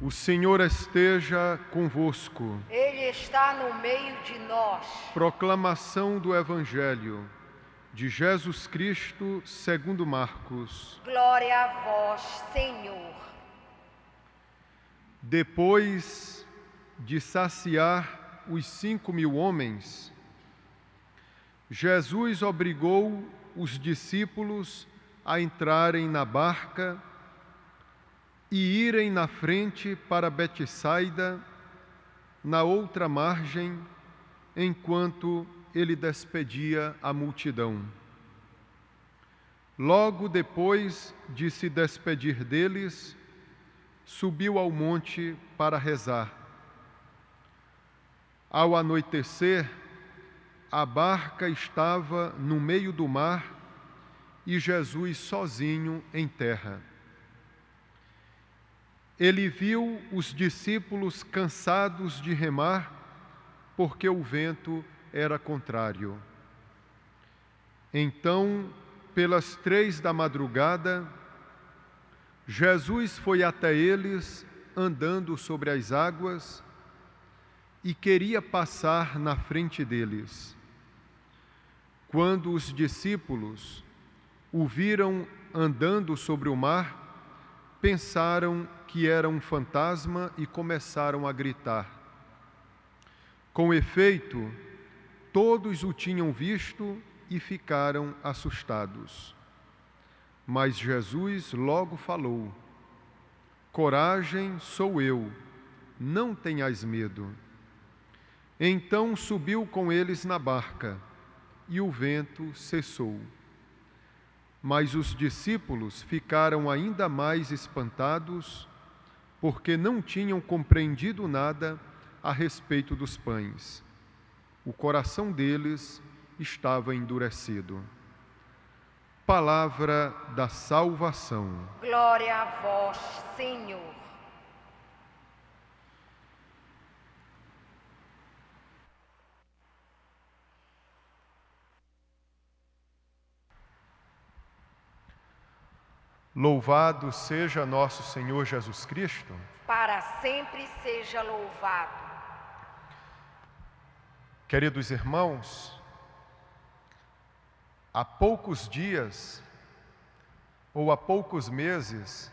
O Senhor esteja convosco. Ele está no meio de nós. Proclamação do Evangelho de Jesus Cristo segundo Marcos. Glória a vós, Senhor. Depois de saciar os 5.000 homens, Jesus obrigou os discípulos a entrarem na barca e irem na frente para Betsaida, na outra margem, enquanto ele despedia a multidão. Logo depois de se despedir deles, subiu ao monte para rezar. Ao anoitecer, a barca estava no meio do mar e Jesus sozinho em terra. Ele viu os discípulos cansados de remar, porque o vento era contrário. Então, pelas 3 da madrugada, Jesus foi até eles, andando sobre as águas, e queria passar na frente deles. Quando os discípulos o viram andando sobre o mar, pensaram que era um fantasma e começaram a gritar. Com efeito, todos o tinham visto e ficaram assustados. Mas Jesus logo falou: "Coragem, sou eu, não tenhais medo." Então subiu com eles na barca e o vento cessou. Mas os discípulos ficaram ainda mais espantados, porque não tinham compreendido nada a respeito dos pães. O coração deles estava endurecido. Palavra da salvação. Glória a vós, Senhor. Louvado seja nosso Senhor Jesus Cristo. Para sempre seja louvado. Queridos irmãos, há poucos dias ou há poucos meses,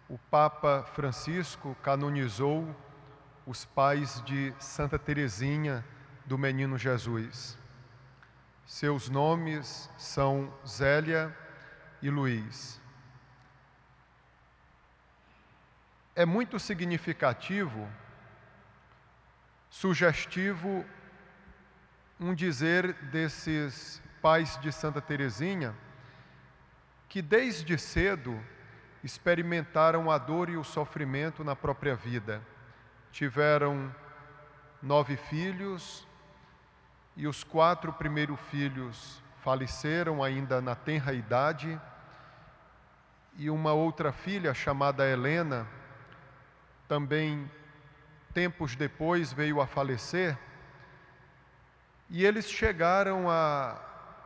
o Papa Francisco canonizou os pais de Santa Teresinha do Menino Jesus. Seus nomes são Zélia e Luiz. É muito significativo, sugestivo, um dizer desses pais de Santa Teresinha, que desde cedo experimentaram a dor e o sofrimento na própria vida. Tiveram 9 filhos e os 4 primeiros filhos faleceram ainda na tenra idade, e uma outra filha chamada Helena, também tempos depois veio a falecer, e eles chegaram a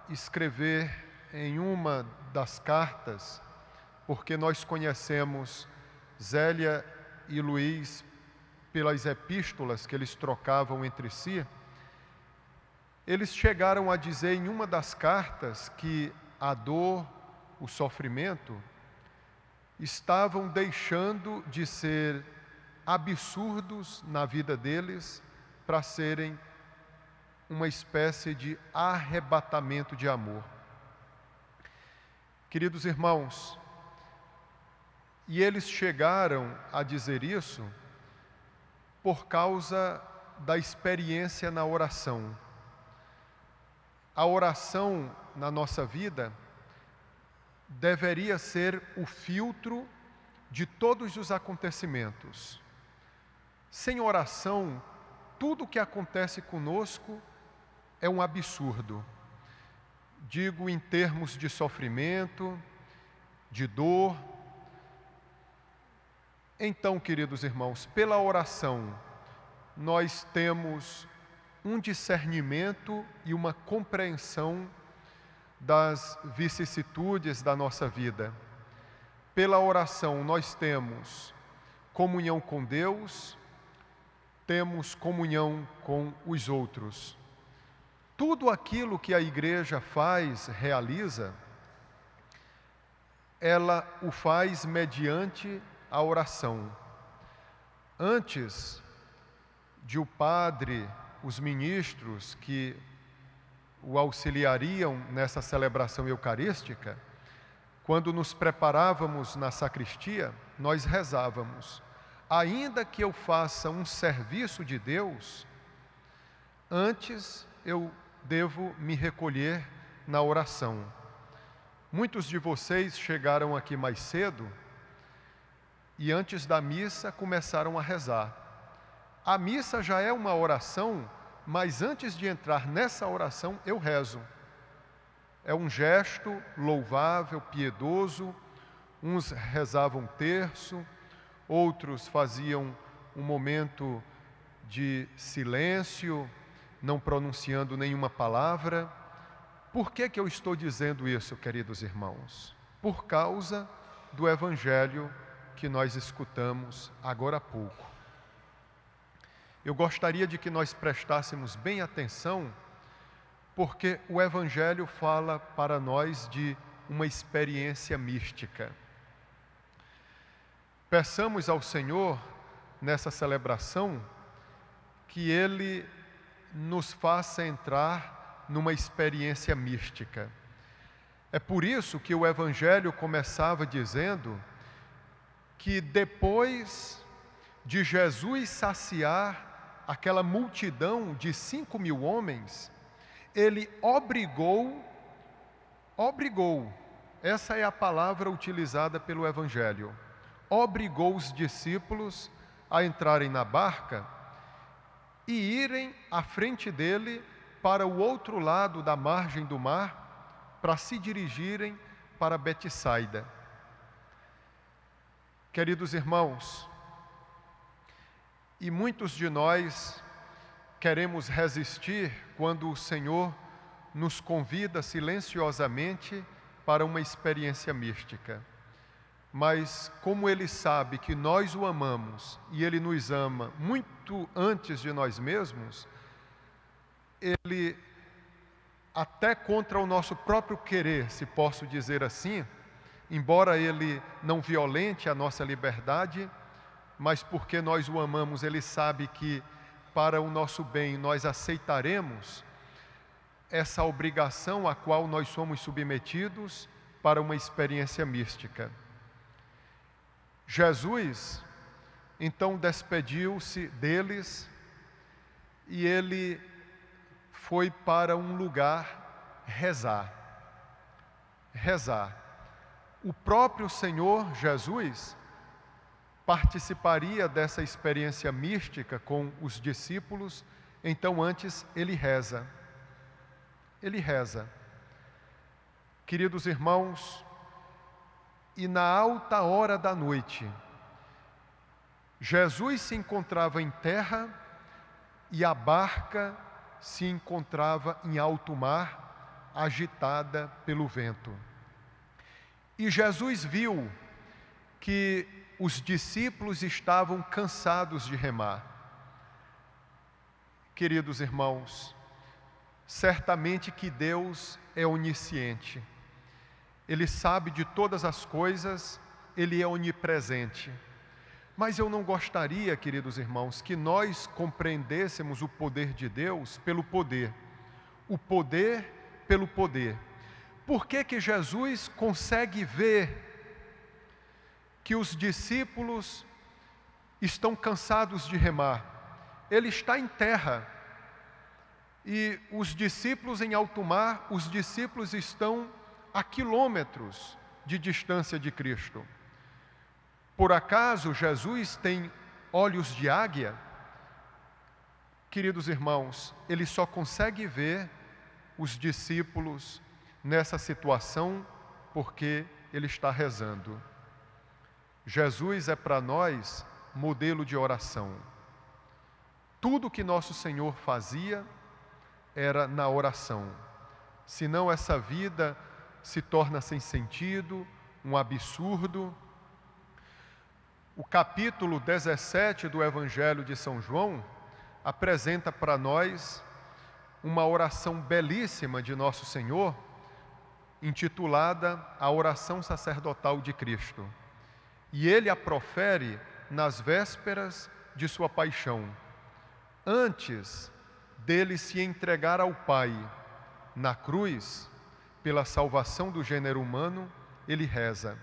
escrever em uma das cartas, porque nós conhecemos Zélia e Luiz pelas epístolas que eles trocavam entre si, eles chegaram a dizer em uma das cartas que a dor, o sofrimento, estavam deixando de ser absurdos na vida deles para serem uma espécie de arrebatamento de amor. Queridos irmãos, e eles chegaram a dizer isso por causa da experiência na oração. A oração na nossa vida deveria ser o filtro de todos os acontecimentos. Sem oração, tudo o que acontece conosco é um absurdo. Digo em termos de sofrimento, de dor. Então, queridos irmãos, pela oração, nós temos um discernimento e uma compreensão das vicissitudes da nossa vida. Pela oração, nós temos comunhão com Deus, temos comunhão com os outros. Tudo aquilo que a igreja faz, realiza, ela o faz mediante a oração. Antes de o padre, os ministros que o auxiliariam nessa celebração eucarística, quando nos preparávamos na sacristia, nós rezávamos: ainda que eu faça um serviço de Deus, antes eu devo me recolher na oração. Muitos de vocês chegaram aqui mais cedo e antes da missa começaram a rezar. A missa já é uma oração, mas antes de entrar nessa oração eu rezo. É um gesto louvável, piedoso. Uns rezavam terço, outros faziam um momento de silêncio, não pronunciando nenhuma palavra. Por que eu estou dizendo isso, queridos irmãos? Por causa do Evangelho que nós escutamos agora há pouco. Eu gostaria de que nós prestássemos bem atenção, porque o Evangelho fala para nós de uma experiência mística. Peçamos ao Senhor, nessa celebração, que Ele nos faça entrar numa experiência mística. É por isso que o Evangelho começava dizendo que depois de Jesus saciar aquela multidão de 5.000 homens, Ele obrigou, essa é a palavra utilizada pelo Evangelho, obrigou os discípulos a entrarem na barca e irem à frente dele para o outro lado da margem do mar, para se dirigirem para Betsaida. Queridos irmãos, e muitos de nós queremos resistir quando o Senhor nos convida silenciosamente para uma experiência mística. Mas como Ele sabe que nós o amamos e Ele nos ama muito antes de nós mesmos, Ele, até contra o nosso próprio querer, se posso dizer assim, embora Ele não violente a nossa liberdade, mas porque nós o amamos, Ele sabe que para o nosso bem nós aceitaremos essa obrigação a qual nós somos submetidos para uma experiência mística. Jesus, então, despediu-se deles e Ele foi para um lugar rezar. O próprio Senhor Jesus participaria dessa experiência mística com os discípulos, então antes Ele reza. Queridos irmãos, e na alta hora da noite, Jesus se encontrava em terra e a barca se encontrava em alto mar, agitada pelo vento. E Jesus viu que os discípulos estavam cansados de remar. Queridos irmãos, certamente que Deus é onisciente. Ele sabe de todas as coisas, Ele é onipresente. Mas eu não gostaria, queridos irmãos, que nós compreendêssemos o poder de Deus pelo poder. O poder pelo poder. Por que Jesus consegue ver que os discípulos estão cansados de remar? Ele está em terra e os discípulos em alto mar, os discípulos estão a quilômetros de distância de Cristo. Por acaso Jesus tem olhos de águia? Queridos irmãos, Ele só consegue ver os discípulos nessa situação porque Ele está rezando. Jesus é para nós modelo de oração. Tudo que nosso Senhor fazia era na oração. Senão essa vida se torna sem sentido, um absurdo. O capítulo 17 do Evangelho de São João apresenta para nós uma oração belíssima de Nosso Senhor, intitulada A Oração Sacerdotal de Cristo. E ele a profere nas vésperas de sua paixão, antes dele se entregar ao Pai na cruz, pela salvação do gênero humano, ele reza.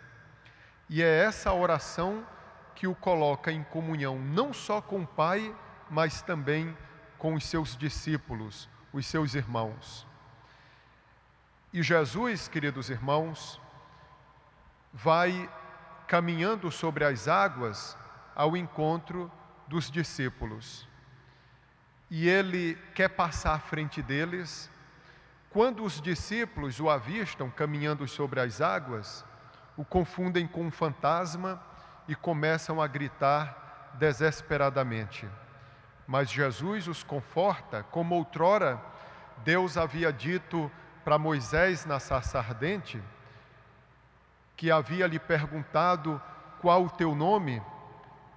E é essa oração que o coloca em comunhão não só com o Pai, mas também com os seus discípulos, os seus irmãos. E Jesus, queridos irmãos, vai caminhando sobre as águas ao encontro dos discípulos. E ele quer passar à frente deles. Quando os discípulos o avistam caminhando sobre as águas, o confundem com um fantasma e começam a gritar desesperadamente. Mas Jesus os conforta, como outrora Deus havia dito para Moisés na sarça ardente, que havia lhe perguntado: qual o teu nome?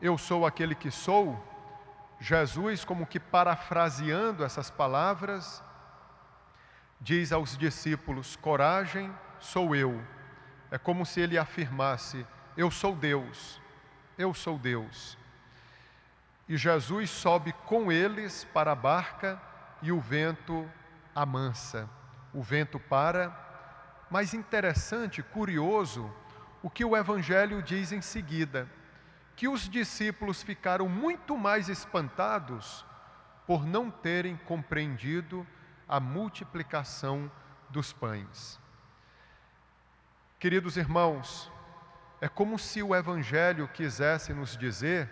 Eu sou aquele que sou. Jesus, como que parafraseando essas palavras, diz aos discípulos: coragem, sou eu. É como se ele afirmasse: eu sou Deus, eu sou Deus. E Jesus sobe com eles para a barca e o vento amansa, o vento para. Mas interessante, curioso, o que o Evangelho diz em seguida, que os discípulos ficaram muito mais espantados por não terem compreendido a multiplicação dos pães. Queridos irmãos, é como se o Evangelho quisesse nos dizer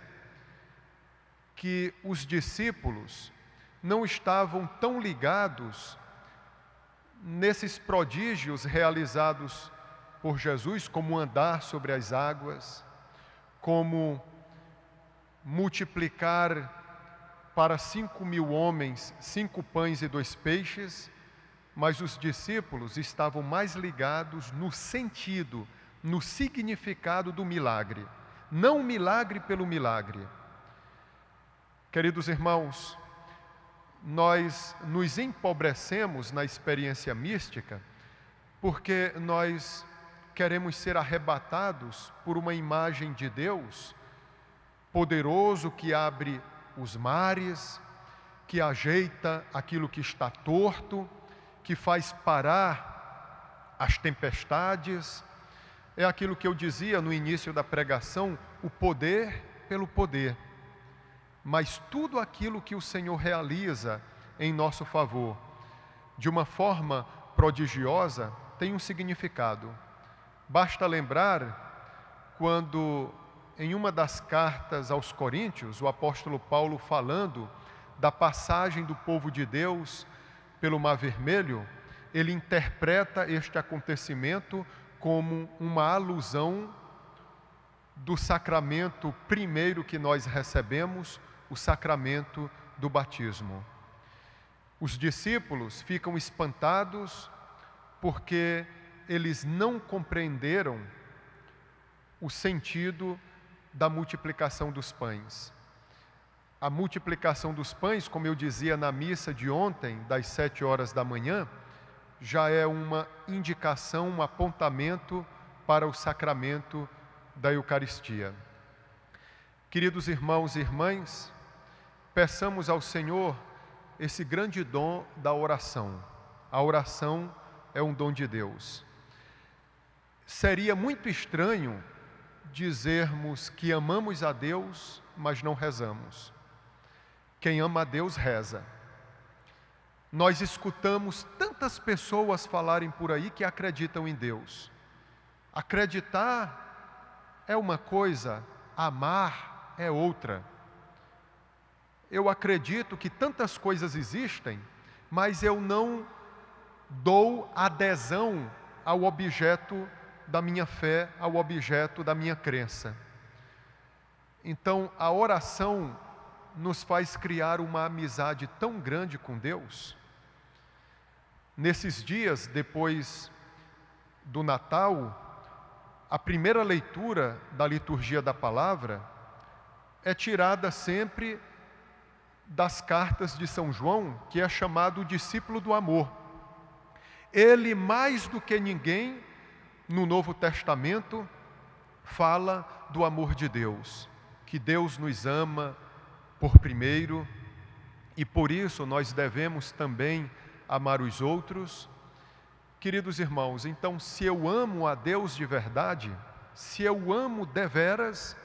que os discípulos não estavam tão ligados nesses prodígios realizados por Jesus, como andar sobre as águas, como multiplicar para 5.000 homens 5 pães e 2 peixes, mas os discípulos estavam mais ligados no sentido, no significado do milagre, não o milagre pelo milagre. Queridos irmãos, nós nos empobrecemos na experiência mística porque nós queremos ser arrebatados por uma imagem de Deus poderoso que abre os mares, que ajeita aquilo que está torto, que faz parar as tempestades. É aquilo que eu dizia no início da pregação, o poder pelo poder. Mas tudo aquilo que o Senhor realiza em nosso favor, de uma forma prodigiosa, tem um significado. Basta lembrar quando, em uma das cartas aos Coríntios, o apóstolo Paulo, falando da passagem do povo de Deus pelo Mar Vermelho, ele interpreta este acontecimento como uma alusão do sacramento primeiro que nós recebemos, o sacramento do batismo. Os discípulos ficam espantados porque eles não compreenderam o sentido da multiplicação dos pães. A multiplicação dos pães, como eu dizia na missa de ontem, das 7 horas da manhã, já é uma indicação, um apontamento para o sacramento da Eucaristia. Queridos irmãos e irmãs, peçamos ao Senhor esse grande dom da oração. A oração é um dom de Deus. Seria muito estranho dizermos que amamos a Deus, mas não rezamos. Quem ama a Deus, reza. Nós escutamos tantas pessoas falarem por aí que acreditam em Deus. Acreditar é uma coisa, amar é outra. Eu acredito que tantas coisas existem, mas eu não dou adesão ao objeto da minha fé, ao objeto da minha crença. Então, a oração nos faz criar uma amizade tão grande com Deus. Nesses dias, depois do Natal, a primeira leitura da liturgia da palavra é tirada sempre das cartas de São João, que é chamado o discípulo do amor. Ele, mais do que ninguém, no Novo Testamento, fala do amor de Deus, que Deus nos ama por primeiro, e por isso nós devemos também amar os outros. Queridos irmãos, então, se eu amo a Deus de verdade, se eu amo deveras,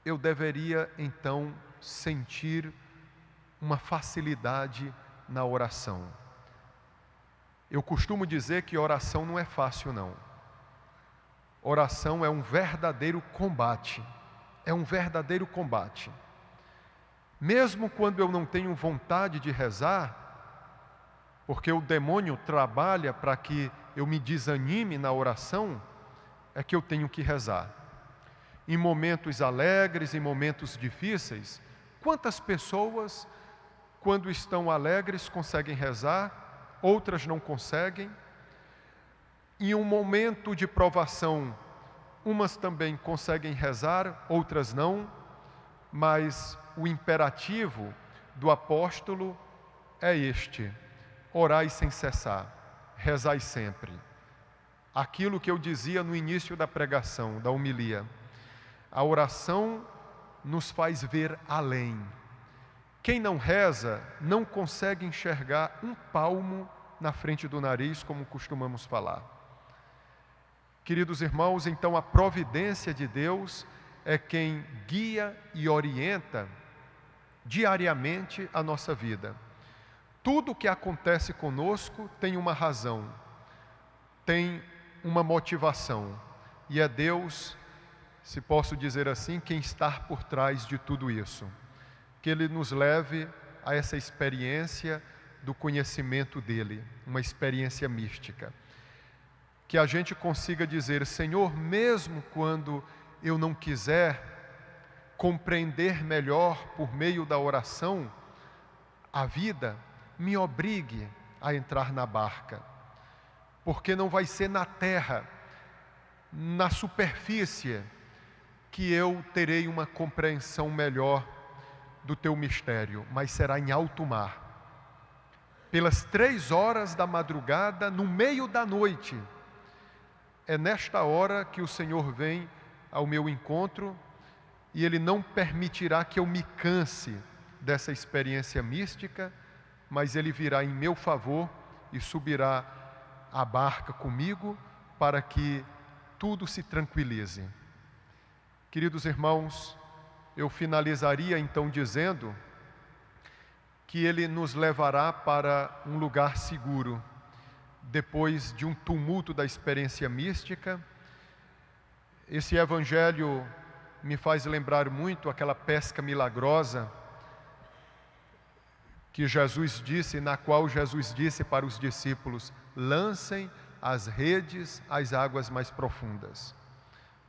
eu deveria então sentir uma facilidade na oração. Eu costumo dizer que oração não é fácil, não. Oração é um verdadeiro combate. É um verdadeiro combate. Mesmo quando eu não tenho vontade de rezar, porque o demônio trabalha para que eu me desanime na oração, é que eu tenho que rezar. Em momentos alegres, em momentos difíceis, quantas pessoas, quando estão alegres, conseguem rezar, outras não conseguem. Em um momento de provação, umas também conseguem rezar, outras não, mas o imperativo do apóstolo é este: orai sem cessar, rezai sempre. Aquilo que eu dizia no início da pregação, da homilia, a oração nos faz ver além. Quem não reza não consegue enxergar um palmo na frente do nariz, como costumamos falar. Queridos irmãos, então a providência de Deus é quem guia e orienta diariamente a nossa vida. Tudo o que acontece conosco tem uma razão, tem uma motivação, e é Deus, se posso dizer assim, quem está por trás de tudo isso. Que Ele nos leve a essa experiência do conhecimento dEle, uma experiência mística. Que a gente consiga dizer: Senhor, mesmo quando eu não quiser compreender melhor por meio da oração a vida, me obrigue a entrar na barca, porque não vai ser na terra, na superfície, que eu terei uma compreensão melhor do teu mistério, mas será em alto mar. Pelas 3 horas da madrugada, no meio da noite, é nesta hora que o Senhor vem ao meu encontro, e Ele não permitirá que eu me canse dessa experiência mística, mas Ele virá em meu favor e subirá a barca comigo para que tudo se tranquilize. Queridos irmãos, eu finalizaria então dizendo que Ele nos levará para um lugar seguro, depois de um tumulto da experiência mística. Esse evangelho me faz lembrar muito aquela pesca milagrosa que Jesus disse, na qual Jesus disse para os discípulos: lancem as redes às águas mais profundas.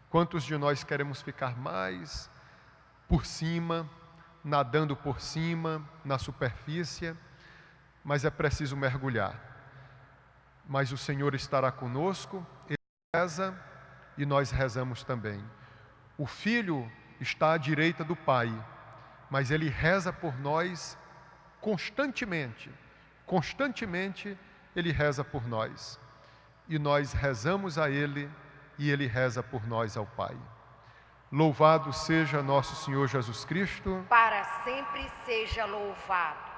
Quantos de nós queremos ficar mais por cima, nadando por cima, na superfície, mas é preciso mergulhar. Mas o Senhor estará conosco, Ele reza e nós rezamos também. O Filho está à direita do Pai, mas Ele reza por nós constantemente. Constantemente Ele reza por nós. E nós rezamos a Ele e Ele reza por nós ao Pai. Louvado seja nosso Senhor Jesus Cristo. Para sempre seja louvado.